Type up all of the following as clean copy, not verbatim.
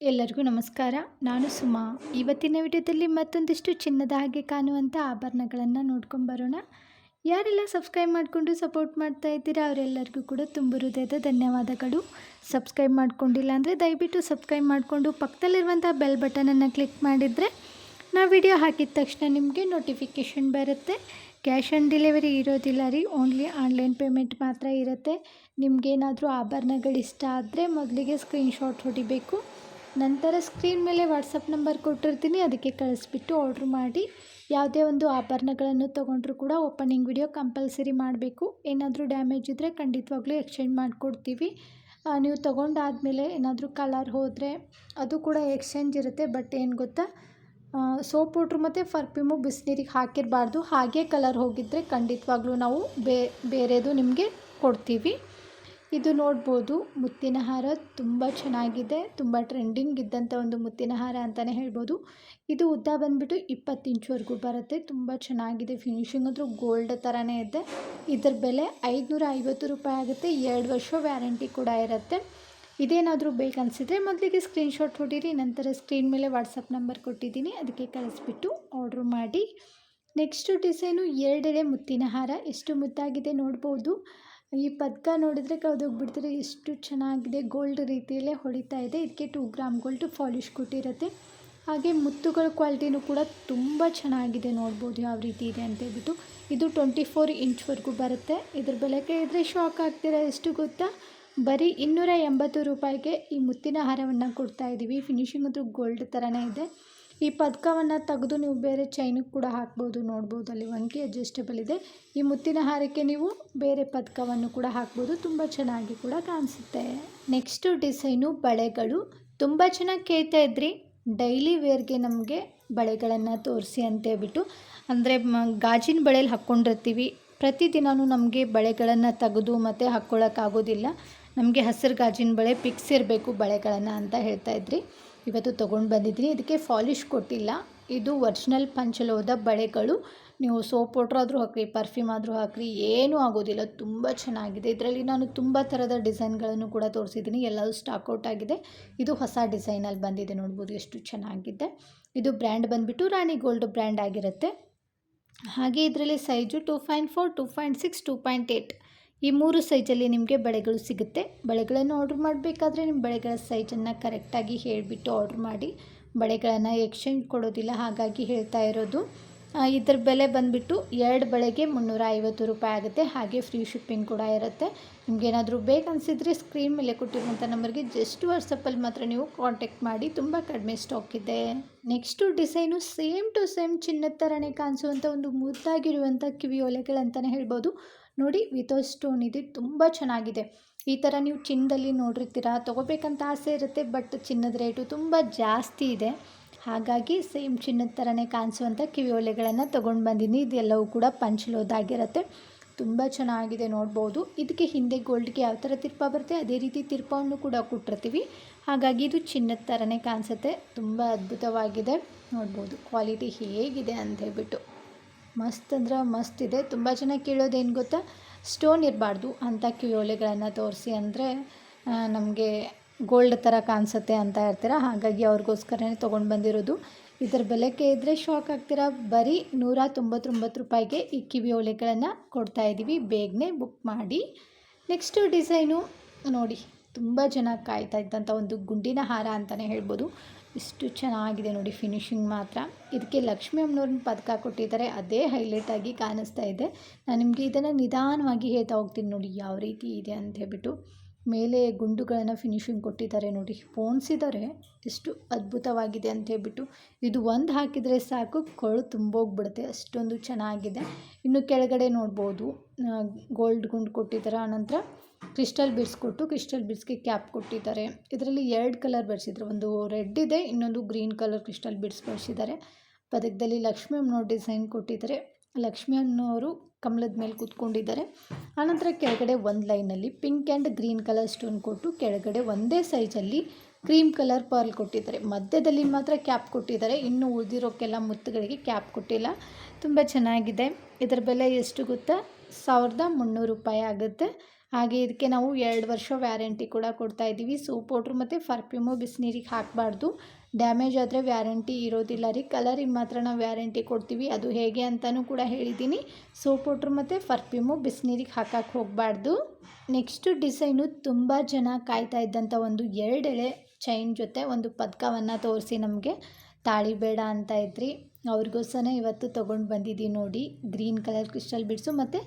ಎಲ್ಲರಿಗೂ ನಮಸ್ಕಾರ. ನಾನು ಸುಮಾ. ಇವತ್ತಿನ ವಿಡಿಯೋದಲ್ಲಿ ಮತ್ತೊಂದಿಷ್ಟು ಚಿನ್ನದ ಹಾಗೆ ಕಾಣುವಂಥ ಆಭರಣಗಳನ್ನು ನೋಡ್ಕೊಂಬರೋಣ. ಯಾರೆಲ್ಲ ಸಬ್ಸ್ಕ್ರೈಬ್ ಮಾಡಿಕೊಂಡು ಸಪೋರ್ಟ್ ಮಾಡ್ತಾ ಇದ್ದೀರಾ ಅವರೆಲ್ಲರಿಗೂ ಕೂಡ ತುಂಬ ಹೃದಯದ ಧನ್ಯವಾದಗಳು. ಸಬ್ಸ್ಕ್ರೈಬ್ ಮಾಡ್ಕೊಂಡಿಲ್ಲ ಅಂದರೆ ದಯವಿಟ್ಟು ಸಬ್ಸ್ಕ್ರೈಬ್ ಮಾಡಿಕೊಂಡು ಪಕ್ಕದಲ್ಲಿರುವಂಥ ಬೆಲ್ ಬಟನನ್ನು ಕ್ಲಿಕ್ ಮಾಡಿದರೆ ನಾವು ವಿಡಿಯೋ ಹಾಕಿದ ತಕ್ಷಣ ನಿಮಗೆ ನೋಟಿಫಿಕೇಷನ್ ಬರುತ್ತೆ. ಕ್ಯಾಶ್ ಆನ್ ಡೆಲಿವರಿ ಇರೋದಿಲ್ಲ ರೀ, ಓನ್ಲಿ ಆನ್ಲೈನ್ ಪೇಮೆಂಟ್ ಮಾತ್ರ ಇರುತ್ತೆ. ನಿಮಗೇನಾದರೂ ಆಭರಣಗಳು ಇಷ್ಟ ಆದರೆ ಮೊದಲಿಗೆ ಸ್ಕ್ರೀನ್ಶಾಟ್ ಹೊಡಿಬೇಕು. ನಂತರ ಸ್ಕ್ರೀನ್ ಮೇಲೆ ವಾಟ್ಸಪ್ ನಂಬರ್ ಕೊಟ್ಟಿರ್ತೀನಿ, ಅದಕ್ಕೆ ಕಳಿಸ್ಬಿಟ್ಟು ಆರ್ಡ್ರ್ ಮಾಡಿ. ಯಾವುದೇ ಒಂದು ಆಭರಣಗಳನ್ನು ತೊಗೊಂಡ್ರೂ ಕೂಡ ಓಪನಿಂಗ್ ವಿಡಿಯೋ ಕಂಪಲ್ಸರಿ ಮಾಡಬೇಕು. ಏನಾದರೂ ಡ್ಯಾಮೇಜ್ ಇದ್ದರೆ ಖಂಡಿತವಾಗ್ಲೂ ಎಕ್ಸ್ಚೇಂಜ್ ಮಾಡಿಕೊಡ್ತೀವಿ. ನೀವು ತೊಗೊಂಡಾದಮೇಲೆ ಏನಾದರೂ ಕಲರ್ ಹೋದರೆ ಅದು ಕೂಡ ಎಕ್ಸ್ಚೇಂಜ್ ಇರುತ್ತೆ. ಬಟ್ ಏನು ಗೊತ್ತಾ, ಸೋಪ್ ಪೌಡ್ರು ಮತ್ತು ಪರ್ಫ್ಯೂಮು ಬಿಸಿನೀರಿಗೆ ಹಾಕಿರಬಾರ್ದು. ಹಾಗೆ ಕಲರ್ ಹೋಗಿದ್ದರೆ ಖಂಡಿತವಾಗ್ಲೂ ನಾವು ಬೇರೆದು ನಿಮಗೆ ಕೊಡ್ತೀವಿ. ಇದು ನೋಡ್ಬೋದು, ಮುತ್ತಿನ ಹಾರ ತುಂಬ ಚೆನ್ನಾಗಿದೆ. ತುಂಬ ಟ್ರೆಂಡಿಂಗ್ ಇದ್ದಂಥ ಒಂದು ಮುತ್ತಿನ ಹಾರ ಅಂತಲೇ ಹೇಳ್ಬೋದು. ಇದು ಉದ್ದ ಬಂದುಬಿಟ್ಟು 20 ಇಂಚ್ವರೆಗೂ ಬರುತ್ತೆ. ತುಂಬ ಚೆನ್ನಾಗಿದೆ. ಫಿನಿಶಿಂಗ್ ಅಂದರೂ ಗೋಲ್ಡ್ ಥರನೇ ಇದೆ. ಇದರ ಬೆಲೆ 550 ರೂಪಾಯಿ ಆಗುತ್ತೆ. 2 ವರ್ಷ ವ್ಯಾರಂಟಿ ಕೂಡ ಇರುತ್ತೆ. ಇದೇನಾದರೂ ಬೇಕನ್ಸಿದ್ರೆ ಮೊದಲಿಗೆ ಸ್ಕ್ರೀನ್ಶಾಟ್ ಹೊಡೀರಿ. ನಂತರ ಸ್ಕ್ರೀನ್ ಮೇಲೆ ವಾಟ್ಸಪ್ ನಂಬರ್ ಕೊಟ್ಟಿದ್ದೀನಿ, ಅದಕ್ಕೆ ಕಳಿಸ್ಬಿಟ್ಟು ಆರ್ಡ್ರ್ ಮಾಡಿ. ನೆಕ್ಸ್ಟು ಡಿಸೈನು 2 ಎಳೆ ಮುತ್ತಿನ ಹಾರ. ಎಷ್ಟು ಮುದ್ದಾಗಿದೆ ನೋಡ್ಬೋದು. ಈ ಪದಕ ನೋಡಿದರೆ ಕಳೆದೋಗ್ಬಿಡ್ತೀರಿ, ಎಷ್ಟು ಚೆನ್ನಾಗಿದೆ. ಗೋಲ್ಡ್ ರೀತಿಯಲ್ಲೇ ಹೊಡಿತಾ ಇದೆ. ಇದಕ್ಕೆ 2 ಗ್ರಾಮ್ ಗೋಲ್ಡ್ ಪಾಲಿಶ್ ಕೊಟ್ಟಿರುತ್ತೆ. ಹಾಗೆ ಮುತ್ತುಗಳ ಕ್ವಾಲಿಟಿನೂ ಕೂಡ ತುಂಬ ಚೆನ್ನಾಗಿದೆ. ನೋಡ್ಬೋದು ಯಾವ ರೀತಿ ಇದೆ ಅಂತೇಳ್ಬಿಟ್ಟು. ಇದು 24 ಇಂಚ್ವರೆಗೂ ಬರುತ್ತೆ. ಇದ್ರ ಬೆಲೆ ಕೇಳಿದ್ರೆ ಶಾಕ್ ಆಗ್ತೀರಾ. ಎಷ್ಟು ಗೊತ್ತಾ, ಬರೀ 280 ರೂಪಾಯಿಗೆ ಈ ಮುತ್ತಿನ ಹಾರವನ್ನು ಕೊಡ್ತಾಯಿದ್ದೀವಿ. ಫಿನಿಶಿಂಗ್ ಅಂತೂ ಗೋಲ್ಡ್ ಥರನೇ ಇದೆ. ಈ ಪದಕವನ್ನು ತೆಗೆದು ನೀವು ಬೇರೆ ಚೈನಿಗೆ ಕೂಡ ಹಾಕ್ಬೋದು. ನೋಡ್ಬೋದು ಅಲ್ಲಿ ವಂಕಿ ಅಡ್ಜಸ್ಟಬಲ್ ಇದೆ. ಈ ಮುತ್ತಿನ ಹಾರಕ್ಕೆ ನೀವು ಬೇರೆ ಪದಕವನ್ನು ಕೂಡ ಹಾಕ್ಬೋದು. ತುಂಬ ಚೆನ್ನಾಗಿ ಕೂಡ ಕಾಣಿಸುತ್ತೆ. ನೆಕ್ಸ್ಟು ಡಿಸೈನು ಬಳೆಗಳು. ತುಂಬ ಚೆನ್ನಾಗಿ ಕೇಳ್ತಾ ಇದ್ರಿ, ಡೈಲಿ ವೇರ್ಗೆ ನಮಗೆ ಬಳೆಗಳನ್ನು ತೋರಿಸಿ ಅಂತೇಳ್ಬಿಟ್ಟು. ಅಂದರೆ ಗಾಜಿನ ಬಳೆಯಲ್ಲಿ ಹಾಕ್ಕೊಂಡಿರ್ತೀವಿ. ಪ್ರತಿದಿನವೂ ನಮಗೆ ಬಳೆಗಳನ್ನು ತೆಗೆದು ಮತ್ತು ಹಾಕ್ಕೊಳ್ಳೋಕ್ಕಾಗೋದಿಲ್ಲ. ನಮಗೆ ಹಸಿರು ಗಾಜಿನ ಬಳೆ ಫಿಕ್ಸ್ ಇರಬೇಕು ಬಳೆಗಳನ್ನು ಅಂತ ಹೇಳ್ತಾಯಿದ್ರಿ. ಇವತ್ತು ತೊಗೊಂಡು ಬಂದಿದ್ದೀನಿ. ಇದಕ್ಕೆ ಪಾಲಿಶ್ ಕೊಟ್ಟಿಲ್ಲ. ಇದು ಒರಿಜಿನಲ್ ಪಂಚಲೋಹದ ಬಳೆಗಳು. ನೀವು ಸೋಪ್ ಪೌಡ್ರ್ ಆದರೂ ಹಾಕ್ರಿ, ಪರ್ಫ್ಯೂಮ್ ಆದರೂ ಹಾಕ್ರಿ, ಏನೂ ಆಗೋದಿಲ್ಲ. ತುಂಬ ಚೆನ್ನಾಗಿದೆ. ಇದರಲ್ಲಿ ನಾನು ತುಂಬ ಥರದ ಡಿಸೈನ್ಗಳನ್ನು ಕೂಡ ತೋರಿಸಿದ್ದೀನಿ. ಎಲ್ಲವೂ ಸ್ಟಾಕ್ಔಟ್ ಆಗಿದೆ. ಇದು ಹೊಸ ಡಿಸೈನಲ್ಲಿ ಬಂದಿದೆ. ನೋಡ್ಬೋದು ಎಷ್ಟು ಚೆನ್ನಾಗಿದೆ. ಇದು ಬ್ರ್ಯಾಂಡ್ ಬಂದುಬಿಟ್ಟು ರಾಣಿ ಗೋಲ್ಡ್ ಬ್ರ್ಯಾಂಡ್ ಆಗಿರುತ್ತೆ. ಹಾಗೆ ಇದರಲ್ಲಿ ಸೈಜು 2.4, 2.6, 2.8 ಈ 3 ಸೈಜಲ್ಲಿ ನಿಮಗೆ ಬಳೆಗಳು ಸಿಗುತ್ತೆ. ಬಳೆಗಳನ್ನು ಆರ್ಡ್ರ್ ಮಾಡಬೇಕಾದ್ರೆ ನಿಮ್ಮ ಬಳೆಗಳ ಸೈಜನ್ನು ಕರೆಕ್ಟಾಗಿ ಹೇಳಿಬಿಟ್ಟು ಆರ್ಡ್ರ್ ಮಾಡಿ. ಬಳೆಗಳನ್ನು ಎಕ್ಸ್ಚೇಂಜ್ ಕೊಡೋದಿಲ್ಲ, ಹಾಗಾಗಿ ಹೇಳ್ತಾ ಇರೋದು. ಇದರ ಬೆಲೆ ಬಂದುಬಿಟ್ಟು 2 ಬಳೆಗೆ 350 ರೂಪಾಯಿ ಆಗುತ್ತೆ. ಹಾಗೆ ಫ್ರೀ ಶಿಪ್ಪಿಂಗ್ ಕೂಡ ಇರುತ್ತೆ. ನಿಮಗೇನಾದರೂ ಬೇಕನ್ಸಿದ್ರೆ ಸ್ಕ್ರೀನ್ ಮೇಲೆ ಕೊಟ್ಟಿರುವಂಥ ನಂಬರ್ಗೆ ಜಸ್ಟ್ ವಾಟ್ಸಪ್ಪಲ್ಲಿ ಮಾತ್ರ ನೀವು ಕಾಂಟ್ಯಾಕ್ಟ್ ಮಾಡಿ. ತುಂಬ ಕಡಿಮೆ ಸ್ಟಾಕ್ ಇದೆ. Next design same to same ಚಿನ್ನದ ಥರನೇ ಕಾಣಿಸುವಂಥ ಒಂದು ಮುದ್ದಾಗಿರುವಂಥ ಕಿವಿ ಓಲೆಗಳಂತಲೇ ಹೇಳ್ಬೋದು. ನೋಡಿ, ವಿತೌಟ್ ಸ್ಟೋನ್ ಇದೆ. ತುಂಬ ಚೆನ್ನಾಗಿದೆ. ಈ ಥರ ನೀವು ಚಿನ್ನದಲ್ಲಿ ನೋಡಿರ್ತೀರ, ತೊಗೋಬೇಕಂತ ಆಸೆ ಇರುತ್ತೆ. ಬಟ್ ಚಿನ್ನದ ರೇಟು ತುಂಬ ಜಾಸ್ತಿ ಇದೆ. ಹಾಗಾಗಿ ಸೇಮ್ ಚಿನ್ನದ ಥರನೇ ಕಾಣಿಸುವಂಥ ಕಿವಿ ಓಲೆಗಳನ್ನು ತೊಗೊಂಡು ಬಂದಿದ್ದೀನಿ. ಇದೆಲ್ಲವೂ ಕೂಡ ಪಂಚಲೋಹದಾಗಿರುತ್ತೆ. ತುಂಬ ಚೆನ್ನಾಗಿದೆ. ನೋಡ್ಬೋದು. ಇದಕ್ಕೆ ಹಿಂದೆ ಗೋಲ್ಡ್ಗೆ ಯಾವ ಥರ ತಿರ್ಪ ಬರುತ್ತೆ ಅದೇ ರೀತಿ ತಿರ್ಪವನ್ನು ಕೂಡ ಕೊಟ್ಟಿರ್ತೀವಿ. ಹಾಗಾಗಿ ಇದು ಚಿನ್ನದ ಥರನೇ ಕಾಣಿಸುತ್ತೆ. ತುಂಬ ಅದ್ಭುತವಾಗಿದೆ. ನೋಡ್ಬೋದು ಕ್ವಾಲಿಟಿ ಹೇಗಿದೆ ಅಂತ ಹೇಳ್ಬಿಟ್ಟು. ಮಸ್ತ್ ಅಂದ್ರೆ ಮಸ್ತ್ ಇದೆ. ತುಂಬ ಜನ ಕೇಳೋದೇನು ಗೊತ್ತಾ, ಸ್ಟೋನ್ ಇರಬಾರ್ದು ಅಂಥ ಕಿವಿ ಓಲೆಗಳನ್ನು ತೋರಿಸಿ, ಅಂದರೆ ನಮಗೆ ಗೋಲ್ಡ್ ಥರ ಕಾಣಿಸುತ್ತೆ ಅಂತ ಇರ್ತೀರ. ಹಾಗಾಗಿ ಅವ್ರಿಗೋಸ್ಕರನೇ ತೊಗೊಂಡು ಬಂದಿರೋದು. ಇದರ ಬೆಲೆ ಕೇಳಿದ್ರೆ ಶಾಕ್ ಆಗ್ತೀರಾ. ಬರೀ 199 ರೂಪಾಯಿಗೆ ಈ ಕಿವಿ ಓಲೆಗಳನ್ನು ಕೊಡ್ತಾಯಿದ್ದೀವಿ. ಬೇಗನೆ ಬುಕ್ ಮಾಡಿ. ನೆಕ್ಸ್ಟು ಡಿಸೈನು ನೋಡಿ, ತುಂಬ ಜನ ಕಾಯ್ತಾ ಇದ್ದಂಥ ಒಂದು ಗುಂಡಿನ ಹಾರ ಅಂತಲೇ ಹೇಳ್ಬೋದು. ಇಷ್ಟು ಚೆನ್ನಾಗಿದೆ ನೋಡಿ. ಫಿನಿಶಿಂಗ್ ಮಾತ್ರ. ಇದಕ್ಕೆ ಲಕ್ಷ್ಮೀ ಅಮ್ಮನವ್ರನ್ನ ಪದಕ ಕೊಟ್ಟಿದ್ದಾರೆ, ಅದೇ ಹೈಲೈಟಾಗಿ ಕಾಣಿಸ್ತಾ ಇದೆ. ನಾನು ನಿಮಗೆ ಇದನ್ನು ನಿಧಾನವಾಗಿ ಹೇಳ್ತಾ ಹೋಗ್ತೀನಿ. ನೋಡಿ ಯಾವ ರೀತಿ ಇದೆ ಅಂತ ಹೇಳ್ಬಿಟ್ಟು. ಮೇಲೆ ಗುಂಡುಗಳನ್ನು ಫಿನಿಶಿಂಗ್ ಕೊಟ್ಟಿದ್ದಾರೆ. ನೋಡಿ, ಪೋಣಿಸಿದ್ದಾರೆ. ಎಷ್ಟು ಅದ್ಭುತವಾಗಿದೆ ಅಂತ ಹೇಳ್ಬಿಟ್ಟು. ಇದು ಒಂದು ಹಾಕಿದರೆ ಸಾಕು, ಕೊಳು ತುಂಬೋಗ್ಬಿಡುತ್ತೆ, ಅಷ್ಟೊಂದು ಚೆನ್ನಾಗಿದೆ. ಇನ್ನು ಕೆಳಗಡೆ ನೋಡ್ಬೋದು ಗೋಲ್ಡ್ ಗುಂಡು ಕೊಟ್ಟಿದ್ದಾರೆ. ಆನಂತರ ಕ್ರಿಸ್ಟಲ್ ಬಿಡ್ಸ್ ಕೊಟ್ಟು ಕ್ರಿಸ್ಟಲ್ ಬಿಡ್ಸ್ಗೆ ಕ್ಯಾಪ್ ಕೊಟ್ಟಿದ್ದಾರೆ. ಇದರಲ್ಲಿ 2 ಕಲರ್ ಬರ್ಸಿದ್ರು. ಒಂದು ರೆಡ್ ಇದೆ, ಇನ್ನೊಂದು ಗ್ರೀನ್ ಕಲರ್ ಕ್ರಿಸ್ಟಲ್ ಬಿಡ್ಸ್ ಬರ್ಸಿದ್ದಾರೆ. ಪದಕದಲ್ಲಿ ಲಕ್ಷ್ಮೀ ಅಮ್ಮನವ್ರ ಡಿಸೈನ್ ಕೊಟ್ಟಿದ್ದಾರೆ. ಲಕ್ಷ್ಮೀ ಅಮ್ಮನವರು ಕಮಲದ ಮೇಲೆ ಕೂತ್ಕೊಂಡಿದ್ದಾರೆ. ಆನಂತರ ಕೆಳಗಡೆ ಒಂದು ಲೈನಲ್ಲಿ pink and green colour stone ಕೊಟ್ಟು ಕೆಳಗಡೆ ಒಂದೇ ಸೈಜಲ್ಲಿ ಕ್ರೀಮ್ ಕಲರ್ ಪರ್ಲ್ ಕೊಟ್ಟಿದ್ದಾರೆ. ಮಧ್ಯದಲ್ಲಿ ಮಾತ್ರ ಕ್ಯಾಪ್ ಕೊಟ್ಟಿದ್ದಾರೆ. ಇನ್ನು ಉಳಿದಿರೋಕ್ಕೆಲ್ಲ ಮುತ್ತುಗಳಿಗೆ ಕ್ಯಾಪ್ ಕೊಟ್ಟಿಲ್ಲ. ತುಂಬ ಚೆನ್ನಾಗಿದೆ. ಇದರ ಬೆಲೆ ಎಷ್ಟು ಗೊತ್ತಾ, 1300 ರೂಪಾಯಿ ಆಗುತ್ತೆ. ಹಾಗೆ ಇದಕ್ಕೆ ನಾವು 2 ವರ್ಷ ವ್ಯಾರಂಟಿ ಕೂಡ ಕೊಡ್ತಾ ಇದ್ದೀವಿ. ಸೋಪ್ ಪೌಡ್ರ್ ಮತ್ತು ಪರ್ಫ್ಯೂಮು ಬಿಸಿನೀರಿಗೆ ಹಾಕಬಾರ್ದು, ಡ್ಯಾಮೇಜ್ ಆದರೆ ವ್ಯಾರಂಟಿ ಇರೋದಿಲ್ಲ ರೀ. ಕಲರಿಗೆ ಮಾತ್ರ ನಾವು ವ್ಯಾರಂಟಿ ಕೊಡ್ತೀವಿ, ಅದು ಹೇಗೆ ಅಂತಲೂ ಕೂಡ ಹೇಳಿದ್ದೀನಿ. ಸೋಪ್ ಪೌಡ್ರ್ ಮತ್ತು ಪರ್ಫ್ಯೂಮು ಬಿಸಿನೀರಿಗೆ ಹಾಕಕ್ಕೆ ಹೋಗಬಾರ್ದು. ನೆಕ್ಸ್ಟು ಡಿಸೈನು ತುಂಬ ಜನ ಕಾಯ್ತಾ ಇದ್ದಂಥ ಒಂದು 2 ಎಳೆ ಚೈನ್ ಜೊತೆ ಒಂದು ಪದಕವನ್ನು ತೋರಿಸಿ ನಮಗೆ ತಾಳಿ ಬೇಡ ಅಂತ ಇದ್ರಿ. ಅವ್ರಿಗೋಸ್ಕರ ಇವತ್ತು ತೊಗೊಂಡು ಬಂದಿದ್ದೀವಿ ನೋಡಿ. ಗ್ರೀನ್ ಕಲರ್ ಕ್ರಿಸ್ಟಲ್ ಬಿಡ್ಸು ಮತ್ತು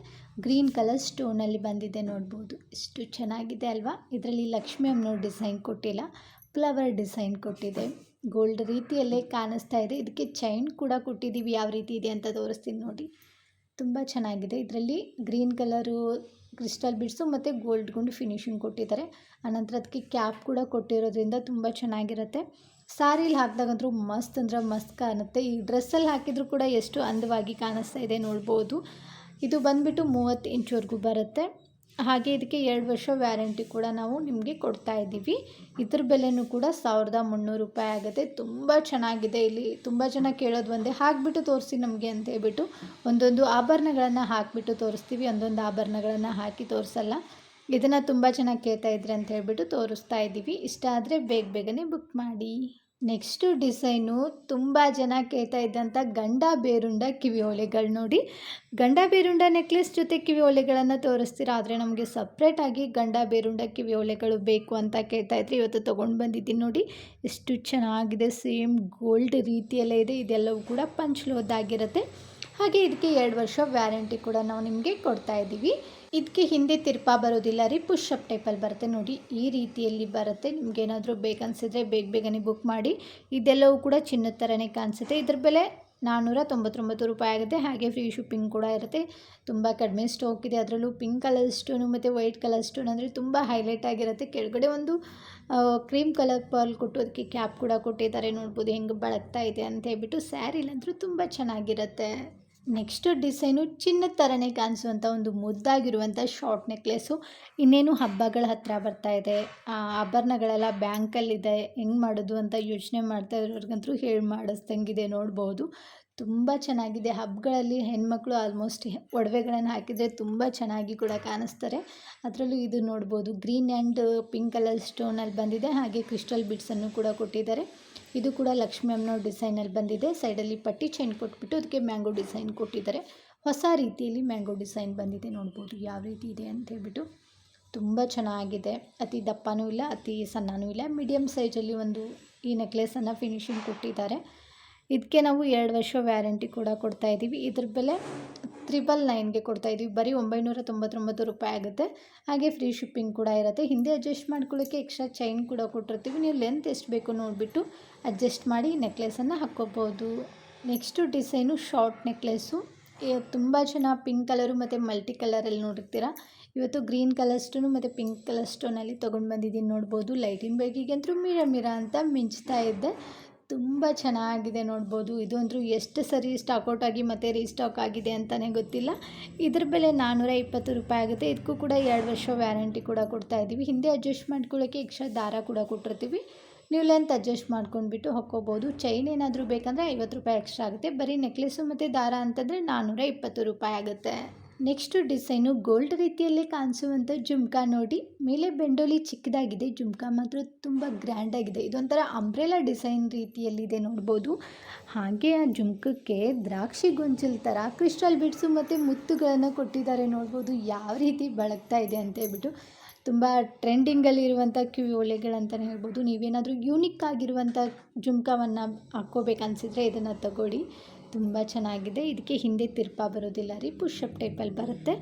ಗ್ರೀನ್ ಕಲರ್ ಸ್ಟೋನಲ್ಲಿ ಬಂದಿದೆ ನೋಡ್ಬೋದು. ಎಷ್ಟು ಚೆನ್ನಾಗಿದೆ ಅಲ್ವಾ. ಇದರಲ್ಲಿ ಲಕ್ಷ್ಮಿ ಅಮ್ಮನವ್ರ ಡಿಸೈನ್ ಕೊಟ್ಟಿಲ್ಲ, ಫ್ಲವರ್ ಡಿಸೈನ್ ಕೊಟ್ಟಿದೆ. ಗೋಲ್ಡ್ ರೀತಿಯಲ್ಲೇ ಕಾಣಿಸ್ತಾ ಇದೆ. ಇದಕ್ಕೆ ಚೈನ್ ಕೂಡ ಕೊಟ್ಟಿದ್ದೀವಿ, ಯಾವ ರೀತಿ ಇದೆ ಅಂತ ತೋರಿಸ್ತೀನಿ ನೋಡಿ. ತುಂಬ ಚೆನ್ನಾಗಿದೆ. ಇದರಲ್ಲಿ ಗ್ರೀನ್ ಕಲರು ಕ್ರಿಸ್ಟಲ್ ಬಿಡ್ಸು ಮತ್ತು ಗೋಲ್ಡ್ ಗುಂಡು ಫಿನಿಶಿಂಗ್ ಕೊಟ್ಟಿದ್ದಾರೆ. ಆನಂತರ ಅದಕ್ಕೆ ಕ್ಯಾಪ್ ಕೂಡ ಕೊಟ್ಟಿರೋದ್ರಿಂದ ತುಂಬ ಚೆನ್ನಾಗಿರುತ್ತೆ. ಸಾರೀಲಿ ಹಾಕಿದಾಗಂತೂ ಮಸ್ತ್ ಅಂದ್ರೆ ಮಸ್ತ್ ಕಾಣುತ್ತೆ. ಈ ಡ್ರೆಸ್ಸಲ್ಲಿ ಹಾಕಿದರೂ ಕೂಡ ಎಷ್ಟು ಅಂದವಾಗಿ ಕಾಣಿಸ್ತಾ ಇದೆ ನೋಡ್ಬೋದು. ಇದು ಬಂದುಬಿಟ್ಟು 30 ಇಂಚ್ವರೆಗೂ ಬರುತ್ತೆ. ಹಾಗೆ ಇದಕ್ಕೆ 2 ವರ್ಷ ವ್ಯಾರಂಟಿ ಕೂಡ ನಾವು ನಿಮಗೆ ಕೊಡ್ತಾ ಇದ್ದೀವಿ. ಇದ್ರ ಬೆಲೆನೂ ಕೂಡ 1300 ರೂಪಾಯಿ ಆಗುತ್ತೆ. ತುಂಬ ಚೆನ್ನಾಗಿದೆ. ಇಲ್ಲಿ ತುಂಬ ಜನ ಕೇಳೋದು ಒಂದೇ, ಹಾಕಿಬಿಟ್ಟು ತೋರಿಸಿ ನಮಗೆ ಅಂತ ಹೇಳ್ಬಿಟ್ಟು. ಒಂದೊಂದು ಆಭರಣಗಳನ್ನು ಹಾಕಿಬಿಟ್ಟು ತೋರಿಸ್ತೀವಿ, ಒಂದೊಂದು ಆಭರಣಗಳನ್ನು ಹಾಕಿ ತೋರಿಸಲ್ಲ. ಇದನ್ನು ತುಂಬ ಚೆನ್ನಾಗಿ ಕೇಳ್ತಾ ಇದ್ರಿ ಅಂತ ಹೇಳ್ಬಿಟ್ಟು ತೋರಿಸ್ತಾ ಇದ್ದೀವಿ. ಇಷ್ಟ ಆದರೆ ಬೇಗನೆ ಬುಕ್ ಮಾಡಿ. ನೆಕ್ಸ್ಟು ಡಿಸೈನು ತುಂಬ ಜನ ಕೇಳ್ತಾ ಇದ್ದಂಥ ಗಂಡ ಬೇರುಂಡ ಕಿವಿ ಓಲೆಗಳು ನೋಡಿ. ಗಂಡ ಬೇರುಂಡ ನೆಕ್ಲೆಸ್ ಜೊತೆ ಕಿವಿ ಓಲೆಗಳನ್ನು ತೋರಿಸ್ತೀರಾ, ಆದರೆ ನಮಗೆ ಸಪ್ರೇಟಾಗಿ ಗಂಡ ಬೇರುಂಡ ಕಿವಿ ಓಲೆಗಳು ಬೇಕು ಅಂತ ಕೇಳ್ತಾ ಇದ್ರಿ. ಇವತ್ತು ತೊಗೊಂಡು ಬಂದಿದ್ದೀನಿ ನೋಡಿ. ಎಷ್ಟು ಚೆನ್ನಾಗಿದೆ. ಸೇಮ್ ಗೋಲ್ಡ್ ರೀತಿಯಲ್ಲೇ ಇದೆ. ಇದೆಲ್ಲವೂ ಕೂಡ ಪಂಚ್ಲೋದಾಗಿರುತ್ತೆ. ಹಾಗೆ ಇದಕ್ಕೆ 2 ವರ್ಷ ವ್ಯಾರಂಟಿ ಕೂಡ ನಾವು ನಿಮಗೆ ಕೊಡ್ತಾ ಇದ್ದೀವಿ. ಇದಕ್ಕೆ ಹಿಂದೆ ತಿರ್ಪಾ ಬರೋದಿಲ್ಲ ರೀ, ಪುಷಪ್ ಟೈಪಲ್ಲಿ ಬರುತ್ತೆ ನೋಡಿ. ಈ ರೀತಿಯಲ್ಲಿ ಬರುತ್ತೆ. ನಿಮಗೇನಾದರೂ ಬೇಕನ್ಸಿದ್ರೆ ಬೇಗನೆ ಬುಕ್ ಮಾಡಿ. ಇದೆಲ್ಲವೂ ಕೂಡ ಚಿನ್ನದ ಥರನೇ ಕಾಣಿಸುತ್ತೆ. ಇದ್ರ ಬೆಲೆ 499 ರೂಪಾಯಿ ಆಗುತ್ತೆ. ಹಾಗೆ ಫ್ರೀ ಶಿಪ್ಪಿಂಗ್ ಕೂಡ ಇರುತ್ತೆ. ತುಂಬ ಕಡಿಮೆ ಸ್ಟಾಕ್ ಇದೆ. ಅದರಲ್ಲೂ ಪಿಂಕ್ ಕಲರ್ ಸ್ಟೋನು ಮತ್ತು ವೈಟ್ ಕಲರ್ ಸ್ಟೋನ್ ಅಂದರೆ ತುಂಬ ಹೈಲೈಟ್ ಆಗಿರುತ್ತೆ. ಕೆಳಗಡೆ ಒಂದು ಕ್ರೀಮ್ ಕಲರ್ ಪರ್ಲ್ ಕೊಟ್ಟು ಅದಕ್ಕೆ ಕ್ಯಾಪ್ ಕೂಡ ಕೊಟ್ಟಿದ್ದಾರೆ ನೋಡ್ಬೋದು, ಹೆಂಗೆ ಬಳಗ್ತಾ ಇದೆ ಅಂತ ಹೇಳ್ಬಿಟ್ಟು. ಸ್ಯಾರಿಲಂದ್ರೂ ತುಂಬ ಚೆನ್ನಾಗಿರುತ್ತೆ. ನೆಕ್ಸ್ಟು ಡಿಸೈನು ಚಿನ್ನದ ಥರನೇ ಕಾಣಿಸುವಂಥ ಒಂದು ಮುದ್ದಾಗಿರುವಂಥ ಶಾರ್ಟ್ ನೆಕ್ಲೆಸ್ಸು. ಇನ್ನೇನು ಹಬ್ಬಗಳ ಹತ್ತಿರ ಬರ್ತಾ ಇದೆ, ಆಭರಣಗಳೆಲ್ಲ ಬ್ಯಾಂಕಲ್ಲಿದೆ, ಹೆಂಗೆ ಮಾಡೋದು ಅಂತ ಯೋಚನೆ ಮಾಡ್ತಾ ಇರೋರ್ಗಂತೂ ಹೇಳಿ ಮಾಡಿಸ್ದಂಗಿದೆ ನೋಡ್ಬೋದು. ತುಂಬ ಚೆನ್ನಾಗಿದೆ. ಹಬ್ಬಗಳಲ್ಲಿ ಹೆಣ್ಮಕ್ಳು ಆಲ್ಮೋಸ್ಟ್ ಒಡವೆಗಳನ್ನು ಹಾಕಿದರೆ ತುಂಬ ಚೆನ್ನಾಗಿ ಕೂಡ ಕಾಣಿಸ್ತಾರೆ. ಅದರಲ್ಲೂ ಇದು ನೋಡ್ಬೋದು, ಗ್ರೀನ್ ಆ್ಯಂಡ್ ಪಿಂಕ್ ಕಲರ್ ಸ್ಟೋನಲ್ಲಿ ಬಂದಿದೆ. ಹಾಗೆ ಕ್ರಿಸ್ಟಲ್ ಬಿಡ್ಸನ್ನು ಕೂಡ ಕೊಟ್ಟಿದ್ದಾರೆ. ಇದು ಕೂಡ ಲಕ್ಷ್ಮಿ ಅಮ್ಮನವ್ರ ಡಿಸೈನಲ್ಲಿ ಬಂದಿದೆ. ಸೈಡಲ್ಲಿ ಪಟ್ಟಿ ಚೈನ್ ಕೊಟ್ಬಿಟ್ಟು ಅದಕ್ಕೆ ಮ್ಯಾಂಗೋ ಡಿಸೈನ್ ಕೊಟ್ಟಿದ್ದಾರೆ. ಹೊಸ ರೀತಿಯಲ್ಲಿ ಮ್ಯಾಂಗೋ ಡಿಸೈನ್ ಬಂದಿದೆ ನೋಡ್ಬೋದು ಯಾವ ರೀತಿ ಇದೆ ಅಂತ ಹೇಳ್ಬಿಟ್ಟು. ತುಂಬ ಚೆನ್ನಾಗಿದೆ. ಅತಿ ದಪ್ಪನೂ ಇಲ್ಲ, ಅತಿ ಸಣ್ಣನೂ ಇಲ್ಲ, ಮೀಡಿಯಮ್ ಸೈಜಲ್ಲಿ ಒಂದು ಈ ನೆಕ್ಲೆಸನ್ನು ಫಿನಿಶಿಂಗ್ ಕೊಟ್ಟಿದ್ದಾರೆ. ಇದಕ್ಕೆ ನಾವು 2 ವರ್ಷ ವ್ಯಾರಂಟಿ ಕೂಡ ಕೊಡ್ತಾ ಇದ್ದೀವಿ. ಇದ್ರ ಬೆಲೆ 999ಗೆ ಕೊಡ್ತಾ ಇದ್ದೀವಿ. ಬರೀ 999 ರೂಪಾಯಿ ಆಗುತ್ತೆ. ಹಾಗೆ ಫ್ರೀ ಶಿಪ್ಪಿಂಗ್ ಕೂಡ ಇರುತ್ತೆ. ಹಿಂದೆ ಅಡ್ಜಸ್ಟ್ ಮಾಡ್ಕೊಳ್ಳೋಕ್ಕೆ ಎಕ್ಸ್ಟ್ರಾ ಚೈನ್ ಕೂಡ ಕೊಟ್ಟಿರ್ತೀವಿ. ನೀವು ಲೆಂತ್ ಎಷ್ಟು ಬೇಕು ನೋಡಿಬಿಟ್ಟು ಅಡ್ಜಸ್ಟ್ ಮಾಡಿ ನೆಕ್ಲೆಸನ್ನು ಹಾಕ್ಕೋಬೋದು. Next design short necklace. ತುಂಬ ಜನ ಪಿಂಕ್ ಕಲರು ಮತ್ತು ಮಲ್ಟಿ ಕಲರಲ್ಲಿ ನೋಡಿರ್ತೀರ. ಇವತ್ತು ಗ್ರೀನ್ ಕಲರ್ ಸ್ಟೋನು ಮತ್ತು ಪಿಂಕ್ ಕಲರ್ ಸ್ಟೋನಲ್ಲಿ ತೊಗೊಂಡು ಬಂದಿದ್ದೀನಿ ನೋಡ್ಬೋದು. ಲೈಟಿನ ಬೆಳಕಿಗಂತೂ ಮಿರ ಅಂತ ಮಿಂಚ್ತಾ ಇದ್ದೆ. ತುಂಬ ಚೆನ್ನಾಗಿದೆ ನೋಡ್ಬೋದು. ಇದು ಅಂದರೂ ಎಷ್ಟು ಸರಿ ಸ್ಟಾಕ್ಔಟ್ ಆಗಿ ಮತ್ತು ರೀಸ್ಟಾಕ್ ಆಗಿದೆ ಅಂತಲೇ ಗೊತ್ತಿಲ್ಲ. ಇದ್ರ ಬೆಲೆ 420 ರೂಪಾಯಿ ಆಗುತ್ತೆ. ಇದಕ್ಕೂ ಕೂಡ 2 ವರ್ಷ ವ್ಯಾರಂಟಿ ಕೂಡ ಕೊಡ್ತಾ ಇದ್ದೀವಿ. ಹಿಂದೆ ಅಡ್ಜಸ್ಟ್ ಮಾಡ್ಕೊಳ್ಳೋಕ್ಕೆ ಎಕ್ಸ್ಟ್ರಾ ದಾರ ಕೂಡ ಕೊಟ್ಟಿರ್ತೀವಿ. ನೀವು ಲೆಂತ್ ಅಡ್ಜಸ್ಟ್ ಮಾಡ್ಕೊಂಡ್ಬಿಟ್ಟು ಹಾಕ್ಕೋಬೋದು. ಚೈನ್ ಏನಾದರೂ ಬೇಕಂದರೆ 50 ರೂಪಾಯಿ ಎಕ್ಸ್ಟ್ರಾ ಆಗುತ್ತೆ. ಬರೀ ನೆಕ್ಲೆಸು ಮತ್ತು ದಾರ ಅಂತಂದರೆ 420 ರೂಪಾಯಿ ಆಗುತ್ತೆ. ನೆಕ್ಸ್ಟು ಡಿಸೈನು ಗೋಲ್ಡ್ ರೀತಿಯಲ್ಲಿ ಕಾಣಿಸುವಂಥ ಜುಮ್ಕಾ ನೋಡಿ. ಮೇಲೆ ಬೆಂಡೋಲಿ ಚಿಕ್ಕದಾಗಿದೆ, ಜುಮ್ಕಾ ಮಾತ್ರ ತುಂಬ ಗ್ರ್ಯಾಂಡಾಗಿದೆ. ಇದೊಂಥರ ಅಂಬ್ರೆಲಾ ಡಿಸೈನ್ ರೀತಿಯಲ್ಲಿದೆ ನೋಡ್ಬೋದು. ಹಾಗೆ ಆ ಜುಮ್ಕಕ್ಕೆ ದ್ರಾಕ್ಷಿ ಗೊಂಚಲು ಥರ ಕ್ರಿಸ್ಟಲ್ ಬಿಡ್ಸು ಮತ್ತು ಮುತ್ತುಗಳನ್ನು ಕೊಟ್ಟಿದ್ದಾರೆ ನೋಡ್ಬೋದು. ಯಾವ ರೀತಿ ಬಳಗ್ತಾ ಇದೆ ಅಂತ ಹೇಳ್ಬಿಟ್ಟು. ತುಂಬ ಟ್ರೆಂಡಿಂಗಲ್ಲಿರುವಂಥ ಕಿವಿ ಓಲೆಗಳಂತಲೇ ಹೇಳ್ಬೋದು. ನೀವೇನಾದರೂ ಯೂನಿಕ್ ಆಗಿರುವಂಥ ಜುಮ್ಕಾವನ್ನು ಹಾಕ್ಕೋಬೇಕನ್ಸಿದ್ರೆ ಇದನ್ನು ತಗೊಳ್ಳಿ. ತುಂಬ ಚೆನ್ನಾಗಿದೆ. ಇದಕ್ಕೆ ಹಿಂದೆ ತಿರ್ಪಾ ಬರೋದಿಲ್ಲ ರೀ, ಪುಷಪ್ ಟೈಪಲ್ಲಿ ಬರುತ್ತೆ.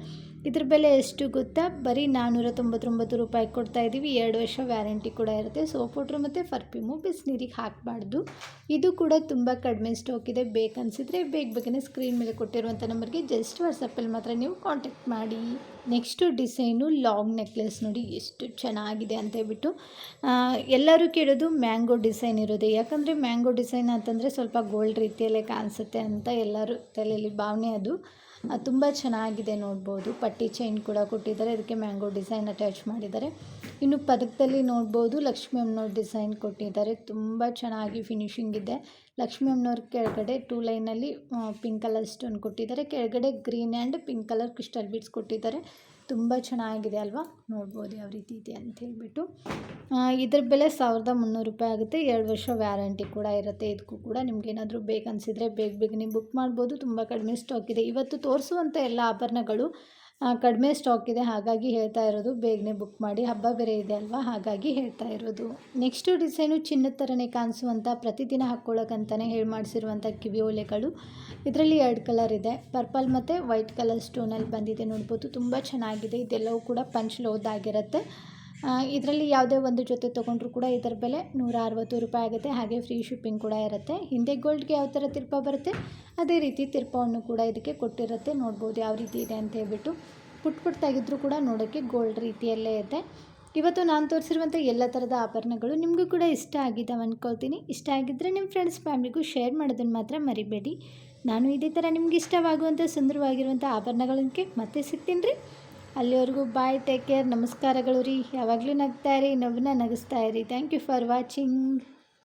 ಇದ್ರ ಬೆಲೆ ಎಷ್ಟು ಗೊತ್ತಾ? ಬರೀ 499 ರೂಪಾಯಿ ಕೊಡ್ತಾ ಇದ್ದೀವಿ. 2 ವರ್ಷ ವ್ಯಾರಂಟಿ ಕೂಡ ಇರುತ್ತೆ. ಸೋಪ್ ಪೌಡ್ರು ಮತ್ತು ಪರ್ಫ್ಯೂಮು ಬಿಸಿನೀರಿಗೆ ಹಾಕಬಾರ್ದು. ಇದು ಕೂಡ ತುಂಬ ಕಡಿಮೆ ಸ್ಟಾಕ್ ಇದೆ. ಬೇಕನ್ಸಿದ್ರೆ ಬೇಗನೆ ಸ್ಕ್ರೀನ್ ಮೇಲೆ ಕೊಟ್ಟಿರುವಂಥ ನಂಬರ್ಗೆ ಜಸ್ಟ್ ವಾಟ್ಸಪ್ಪಲ್ಲಿ ಮಾತ್ರ ನೀವು ಕಾಂಟ್ಯಾಕ್ಟ್ ಮಾಡಿ. ನೆಕ್ಸ್ಟು ಡಿಸೈನು ಲಾಂಗ್ ನೆಕ್ಲೆಸ್ ನೋಡಿ ಎಷ್ಟು ಚೆನ್ನಾಗಿದೆ ಅಂತ ಹೇಳ್ಬಿಟ್ಟು. ಎಲ್ಲರೂ ಕೇಳೋದು ಮ್ಯಾಂಗೋ ಡಿಸೈನ್ ಇರೋದೆ. ಯಾಕಂದರೆ ಮ್ಯಾಂಗೋ ಡಿಸೈನ್ ಅಂತಂದರೆ ಸ್ವಲ್ಪ ಗೋಲ್ಡ್ ರೀತಿಯಲ್ಲೇ ಕಾಣಿಸುತ್ತೆ ಅಂತ ಎಲ್ಲರೂ ತಲೆಯಲ್ಲಿ ಭಾವನೆ. ಅದು ತುಂಬ ಚೆನ್ನಾಗಿದೆ ನೋಡ್ಬೋದು. ಪಟ್ಟಿ ಚೈನ್ ಕೂಡ ಕೊಟ್ಟಿದ್ದಾರೆ. ಅದಕ್ಕೆ ಮ್ಯಾಂಗೋ ಡಿಸೈನ್ ಅಟ್ಯಾಚ್ ಮಾಡಿದ್ದಾರೆ. ಇನ್ನು ಪದಕದಲ್ಲಿ ನೋಡ್ಬೋದು ಲಕ್ಷ್ಮಿ ಅಮ್ಮನವ್ರ ಡಿಸೈನ್ ಕೊಟ್ಟಿದ್ದಾರೆ. ತುಂಬ ಚೆನ್ನಾಗಿ ಫಿನಿಶಿಂಗ್ ಇದೆ. ಲಕ್ಷ್ಮಿ ಅಮ್ಮನವ್ರ ಕೆಳಗಡೆ 2 ಲೈನಲ್ಲಿ ಪಿಂಕ್ ಕಲರ್ ಸ್ಟೋನ್ ಕೊಟ್ಟಿದ್ದಾರೆ. ಕೆಳಗಡೆ green and pink colour crystal beads ಕೊಟ್ಟಿದ್ದಾರೆ. ತುಂಬ ಚೆನ್ನಾಗಿದೆ ಅಲ್ವಾ, ನೋಡ್ಬೋದು ಯಾವ ರೀತಿ ಇದೆ ಅಂತ ಹೇಳ್ಬಿಟ್ಟು. ಇದ್ರ ಬೆಲೆ 1300 ರೂಪಾಯಿ ಆಗುತ್ತೆ. 2 ವರ್ಷ ವ್ಯಾರಂಟಿ ಕೂಡ ಇರುತ್ತೆ. ಇದಕ್ಕೂ ಕೂಡ ನಿಮ್ಗೇನಾದರೂ ಬೇಕನ್ಸಿದ್ರೆ ಬೇಗನೆ ಬುಕ್ ಮಾಡ್ಬೋದು. ತುಂಬ ಕಡಿಮೆ ಸ್ಟಾಕ್ ಇದೆ. ಇವತ್ತು ತೋರಿಸುವಂಥ ಎಲ್ಲ ಆಭರಣಗಳು ಕಡಿಮೆ ಸ್ಟಾಕ್ ಇದೆ, ಹಾಗಾಗಿ ಹೇಳ್ತಾ ಇರೋದು. ಬೇಗನೆ ಬುಕ್ ಮಾಡಿ, ಹಬ್ಬ ಬೇರೆ ಇದೆ ಅಲ್ವಾ, ಹಾಗಾಗಿ ಹೇಳ್ತಾ ಇರೋದು. ನೆಕ್ಸ್ಟು ಡಿಸೈನು ಚಿನ್ನದ ಥರನೇ ಕಾಣಿಸುವಂಥ, ಪ್ರತಿದಿನ ಹಾಕ್ಕೊಳ್ಳೋಕ್ಕಂತಲೇ ಹೇಳಿ ಮಾಡಿಸಿರುವಂಥ ಕಿವಿ ಓಲೆಗಳು. ಇದರಲ್ಲಿ 2 ಕಲರ್ ಇದೆ, ಪರ್ಪಲ್ ಮತ್ತು ವೈಟ್ ಕಲರ್ ಸ್ಟೋನಲ್ಲಿ ಬಂದಿದೆ, ನೋಡ್ಬೋದು. ತುಂಬ ಚೆನ್ನಾಗಿದೆ. ಇದೆಲ್ಲವೂ ಕೂಡ ಪಂಚ್ ಲೋದಾಗಿರುತ್ತೆ. ಇದರಲ್ಲಿ ಯಾವುದೇ ಒಂದು ಜೊತೆ ತೊಗೊಂಡ್ರೂ ಕೂಡ ಇದರ ಬೆಲೆ 160 ರೂಪಾಯಿ ಆಗುತ್ತೆ. ಹಾಗೆ ಫ್ರೀ ಶಿಪ್ಪಿಂಗ್ ಕೂಡ ಇರುತ್ತೆ. ಹಿಂದೆ ಗೋಲ್ಡ್ಗೆ ಯಾವ ಥರ ತಿರ್ಪ ಬರುತ್ತೆ ಅದೇ ರೀತಿ ತಿರ್ಪವನ್ನು ಕೂಡ ಇದಕ್ಕೆ ಕೊಟ್ಟಿರುತ್ತೆ. ನೋಡ್ಬೋದು ಯಾವ ರೀತಿ ಇದೆ ಅಂತ ಹೇಳ್ಬಿಟ್ಟು. ಪುಟ್ಟದಾಗಿದ್ದರೂ ಕೂಡ ನೋಡೋಕ್ಕೆ ಗೋಲ್ಡ್ ರೀತಿಯಲ್ಲೇ ಇದೆ. ಇವತ್ತು ನಾನು ತೋರಿಸಿರುವಂಥ ಎಲ್ಲ ಥರದ ಆಭರಣಗಳು ನಿಮಗೂ ಕೂಡ ಇಷ್ಟ ಆಗಿದ್ದಾವೆ ಅಂದ್ಕೊಳ್ತೀನಿ. ಇಷ್ಟ ಆಗಿದ್ದರೆ ನಿಮ್ಮ ಫ್ರೆಂಡ್ಸ್ ಫ್ಯಾಮಿಲಿಗೂ ಶೇರ್ ಮಾಡೋದನ್ನು ಮಾತ್ರ ಮರಿಬೇಡಿ. ನಾನು ಇದೇ ಥರ ನಿಮ್ಗೆ ಇಷ್ಟವಾಗುವಂಥ ಸುಂದರವಾಗಿರುವಂಥ ಆಭರಣಗಳಿಗೆ ಮತ್ತೆ ಸಿಗ್ತೀನಿ ರೀ. ಅಲ್ಲಿವರೆಗೂ ಬಾಯ್, ಟೇಕ್ ಕೇರ್, ನಮಸ್ಕಾರಗಳು ರೀ. ಯಾವಾಗಲೂ ನಗ್ತಾ ಇರಿ, ನಗುತ್ತಾ ಇರಿ. Thank you for watching.